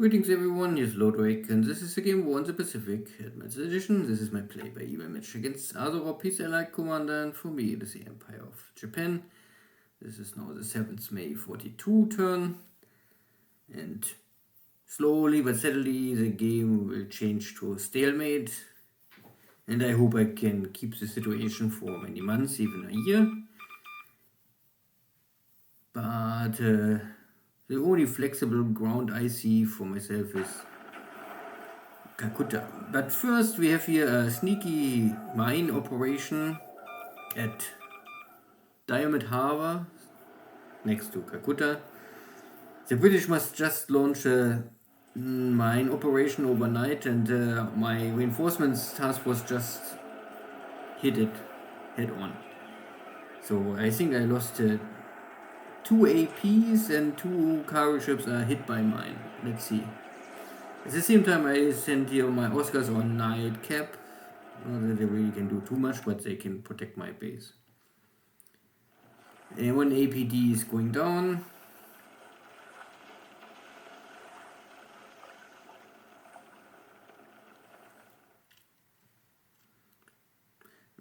Greetings everyone, here's Lodrik, and this is the game War in the Pacific, Advanced Edition. This is my play-by-ear match against AsuRob, Peace Allied Commander, and for me it is the Empire of Japan. This is now the 7th May 42 turn, and slowly but steadily the game will change to a stalemate, and I hope I can keep the situation for many months, even a year. But the only flexible ground I see for myself is Calcutta. But first we have here a sneaky mine operation at Diamond Harbor next to Calcutta. The British must just launch a mine operation overnight, and my reinforcements task force just hit it head on. So I think I lost 2 APs and 2 cargo ships are hit by mine. Let's see. At the same time, I sent here my Oscars on night cap. Not that they really can do too much, but they can protect my base. And one APD is going down.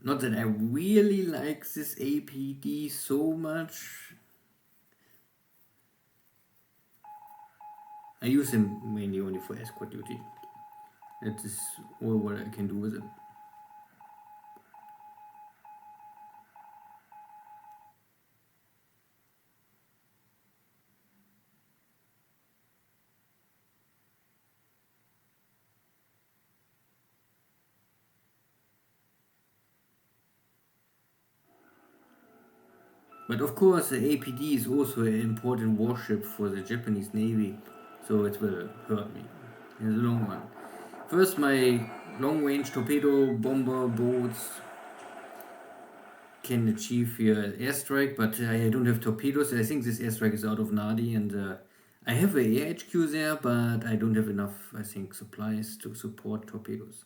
Not that I really like this APD so much. I use him mainly only for escort duty. That is all what I can do with him. But of course the APD is also an important warship for the Japanese Navy, so it will hurt me in the long run. First, my long-range torpedo bomber boats can achieve here airstrike, but I don't have torpedoes. I think this airstrike is out of Nadi, and I have a air HQ there, but I don't have enough, I think, supplies to support torpedoes.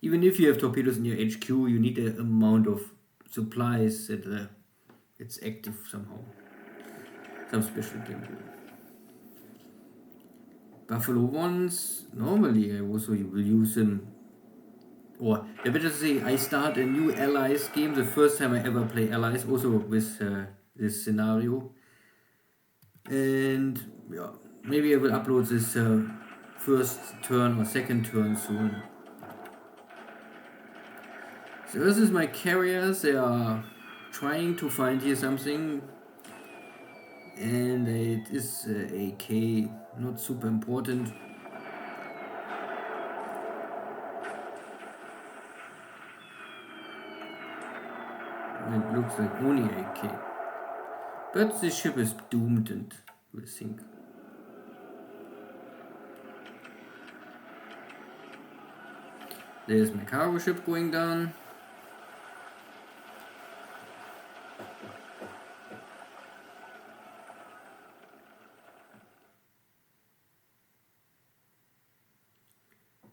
Even if you have torpedoes in your HQ, you need an amount of supplies that it's active somehow. Some special game. Buffalo ones, normally I also will use them, or I better say I start a new allies game, the first time I ever play allies, also with this scenario. And yeah, maybe I will upload this first turn or second turn soon. So this is my carriers, they are trying to find here something, and it is AK, not super important. It looks like only AK, but the ship is doomed and will sink. There's my cargo ship going down.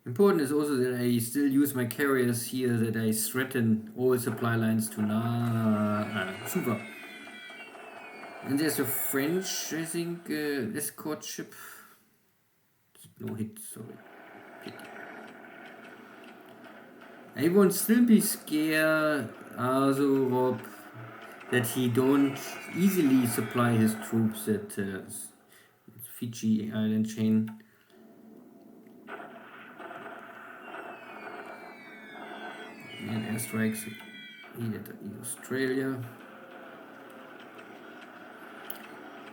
Important is also that I still use my carriers here, that I threaten all supply lines to super. And there's a French, I think, escort ship. No hit, sorry. Hit. I won't still be scared, AsuRob, that he don't easily supply his troops at Fiji island chain. And airstrikes in Australia.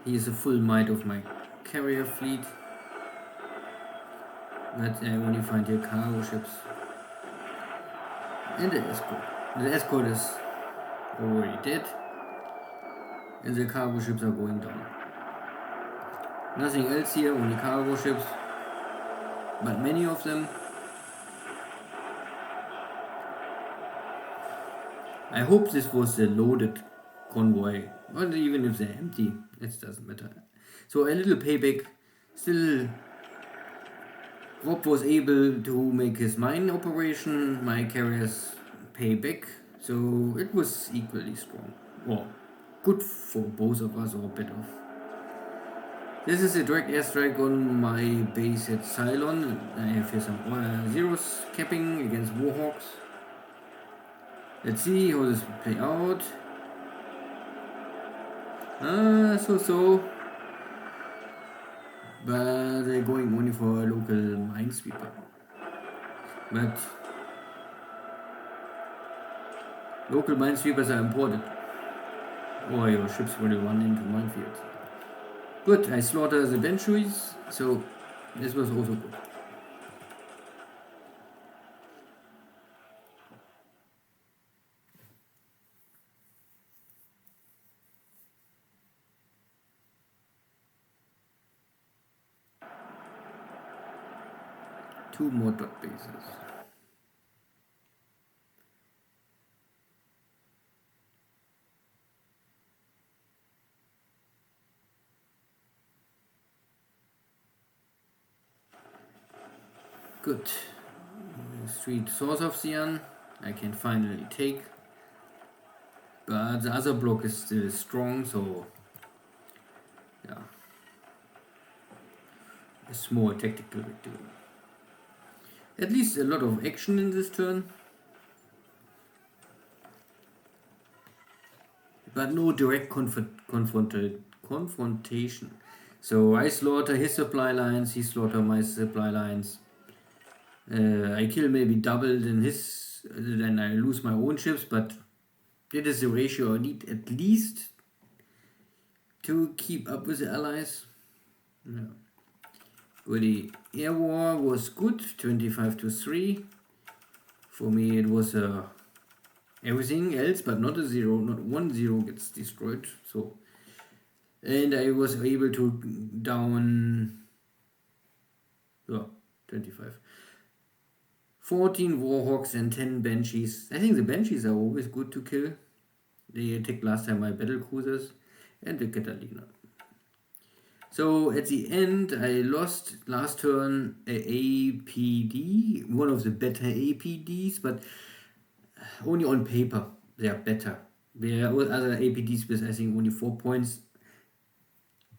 He is a full might of my carrier fleet, but I only find here cargo ships and the escort. The escort is already dead, and the cargo ships are going down. Nothing else here, only cargo ships, but many of them. I hope this was a loaded convoy, or even if they're empty, it doesn't matter. So a little payback. Still, Rob was able to make his mine operation, my carriers pay back, so it was equally strong. Or good for both of us, or better. This is a direct airstrike on my base at Cylon. I have here some zeros capping against Warhawks. Let's see how this will play out. So. But they're going only for a local minesweeper. But local minesweepers are important. Or your ships will run into minefields. Good, I slaughter the Banshees, so this was also good. Two more dot bases. Good. Street Source of Xian I can finally take. But the other block is still strong, so yeah. A small tactical victory. At least a lot of action in this turn. But no direct confrontation. So I slaughter his supply lines, he slaughter my supply lines. I kill maybe double than his, then I lose my own ships, but that is the ratio I need at least to keep up with the allies. Yeah. Well, the air war was good, 25-3. For me it was everything else, but not a zero, not 1-0 gets destroyed. So, and I was able to down 25. 14 Warhawks and 10 Banshees. I think the Banshees are always good to kill. They attacked last time my battle cruisers and the Catalina. So at the end I lost last turn a APD, one of the better APDs, but only on paper they are better. There are other APDs with I think only 4 points.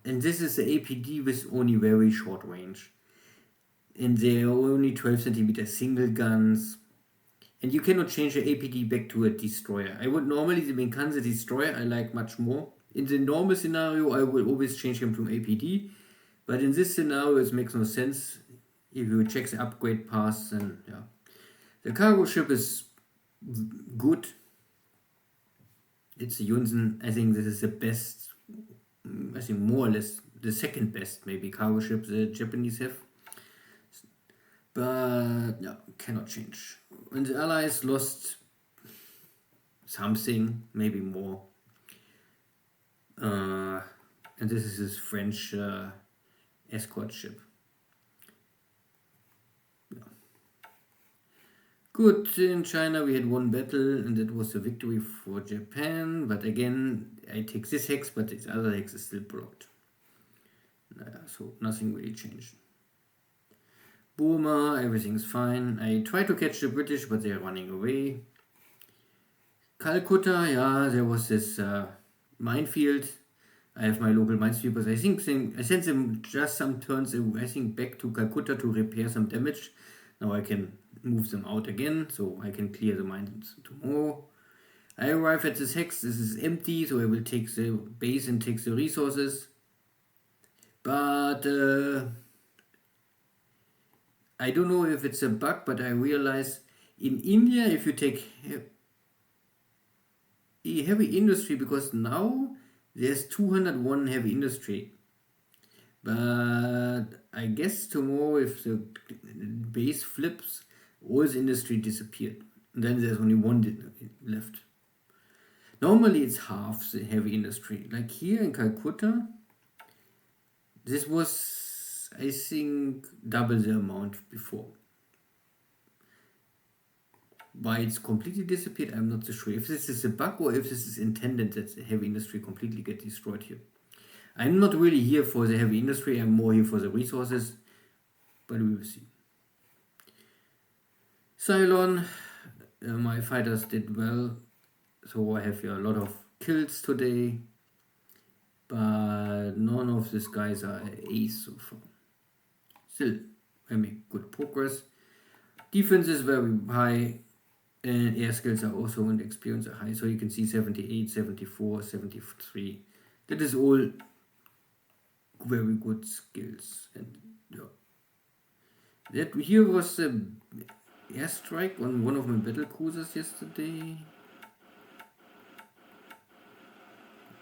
And this is the APD with only very short range. And they are only 12 centimeter single guns. And you cannot change the APD back to a destroyer. I would normally, the Minkanze destroyer I like much more. In the normal scenario, I will always change him from APD. But in this scenario, it makes no sense. If you check the upgrade paths, then yeah. The cargo ship is good. It's a Yunzen. I think this is the best, I think more or less the second best maybe cargo ship the Japanese have. But yeah, cannot change. And the allies lost something, maybe more. And this is his French escort ship. Yeah. Good, in China we had one battle and that was a victory for Japan. But again, I take this hex, but this other hex is still blocked. So nothing really changed. Burma, everything's fine. I try to catch the British, but they're running away. Calcutta, yeah, there was this minefield. I have my local minesweepers. I sent them just some turns, I think, back to Calcutta to repair some damage. Now I can move them out again, so I can clear the mines tomorrow. I arrive at this hex. This is empty, so I will take the base and take the resources. But I don't know if it's a bug, but I realize in India, if you take heavy industry, because now there's 201 heavy industry. But I guess tomorrow, if the base flips, all the industry disappeared. And then there's only one left. Normally it's half the heavy industry. Like here in Calcutta, this was, I think, double the amount before. Why it's completely disappeared, I'm not so sure. If this is a bug or if this is intended that the heavy industry completely get destroyed here. I'm not really here for the heavy industry, I'm more here for the resources. But we will see. Cylon, my fighters did well. So I have here a lot of kills today. but none of these guys are ace so far. Still, I make good progress. Defense is very high, and air skills are also and experience are high. So you can see 78, 74, 73. That is all very good skills. And yeah, that here was a airstrike on one of my battle cruisers yesterday.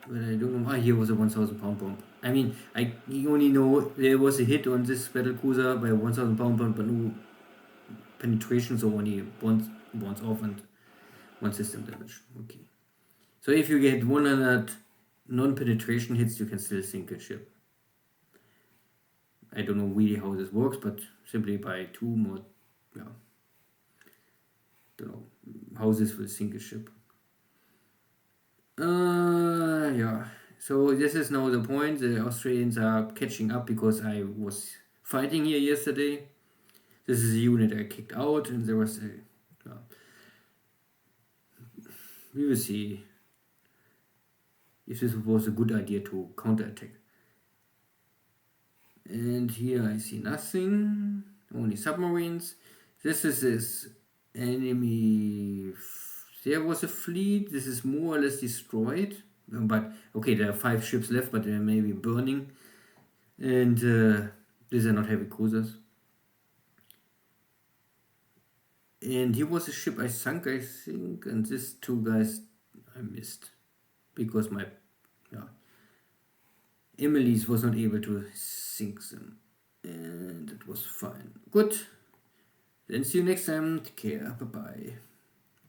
But I don't know. Here was a 1000 pound bomb. I mean, I only know there was a hit on this battle cruiser by 1000 pound bomb, but no penetration, so only once off and one system damage. Okay. So if you get 100 non-penetration hits, you can still sink a ship. I don't know really how this works, but simply by 2 more, yeah. Don't know how this will sink a ship. Yeah. So this is now the point. The Australians are catching up because I was fighting here yesterday. This is a unit I kicked out, and there was a. We will see if this was a good idea to counterattack. And here I see nothing, only submarines. This is this enemy. There was a fleet. This is more or less destroyed. But okay, there are 5 ships left, but they're maybe burning. And these are not heavy cruisers. And here was a ship I sunk, I think, and these 2 guys I missed because my Emily's was not able to sink them, and it was fine. Good. Then see you next time. Take care. Bye bye.